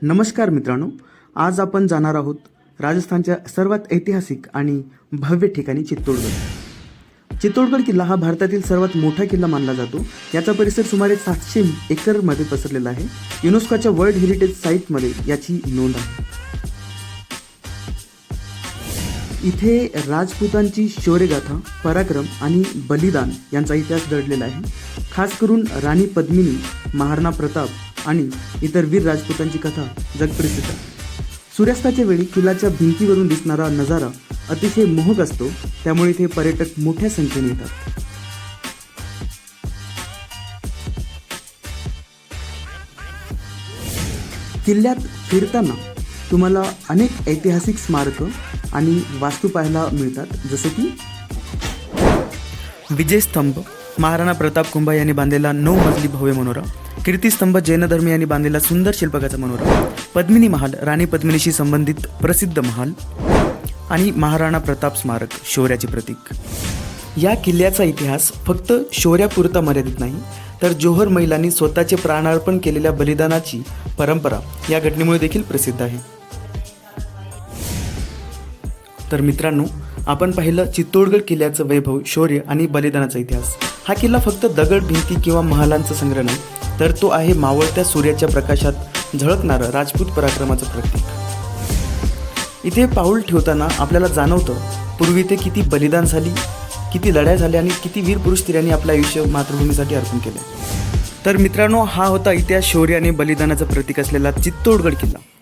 नमस्कार मित्रांनो, आज आपण जाणार आहोत राजस्थानच्या सर्वात ऐतिहासिक आणि भव्य ठिकाणी चित्तोडगड. चित्तोडगड किल्ला हा भारतातील सर्वात मोठा किल्ला मानला जातो. याचा परिसर सुमारे 700 एकरमध्ये पसरलेला आहे. युनेस्कोच्या वर्ल्ड हेरिटेज साईटमध्ये याची नोंद आहे. इथे राजपूतांची शौर्यगाथा, पराक्रम आणि बलिदान यांचा इतिहास दडलेला आहे. खास करून राणी पद्मिनी, महाराणा प्रताप आणि इतर वीर राजपूतांची कथा जगप्रसिद्ध आहे. सूर्यास्ताच्या वेळी किल्ल्याच्या भिंतीवरून दिसणारा नजारा अतिशय मोहक असतो, त्यामुळे इथे पर्यटक मोठ्या संख्येने येतात. किल्ल्यात फिरताना तुम्हाला अनेक ऐतिहासिक स्मारकं आणि वास्तू पाहायला मिळतात, जसे की विजयस्तंभ, महाराणा प्रताप कुंभा यांनी बांधलेला 9 मजली भव्य मनोरा. कीर्तिस्तंभ, जैन धर्मी यांनी बांधलेला सुंदर शिल्पकाचा मनोरा. पद्मिनी महाल, राणी पद्मिनीशी संबंधित प्रसिद्ध महाल. आणि महाराणा प्रताप स्मारक, शौर्याचे प्रतीक. या किल्ल्याचा इतिहास फक्त शौर्यापुरता मर्यादित नाही, तर जोहर महिलांनी स्वतःचे प्राणार्पण केलेल्या बलिदानाची परंपरा या घटनेमुळे देखील प्रसिद्ध आहे. तर मित्रांनो, आपण पाहिलं चित्तोडगड किल्ल्याचं वैभव, शौर्य आणि बलिदानाचा इतिहास. हा किल्ला फक्त दगड, भिंती किंवा महालांचा संग्रह नाही, तर तो आहे मावळत्या सूर्याच्या प्रकाशात झळकणारं राजपूत पराक्रमाचं प्रतीक. इथे पाऊल ठेवताना आपल्याला जाणवतं पूर्वी ते किती बलिदान झाली, किती लढाई झाल्या आणि किती वीर पुरुष स्त्रियांनी आपलं आयुष्य मातृभूमीसाठी अर्पण केलं. तर मित्रांनो, हा होता इतिहास, शौर्य आणि बलिदानाचं प्रतीक असलेला चित्तोडगड किल्ला.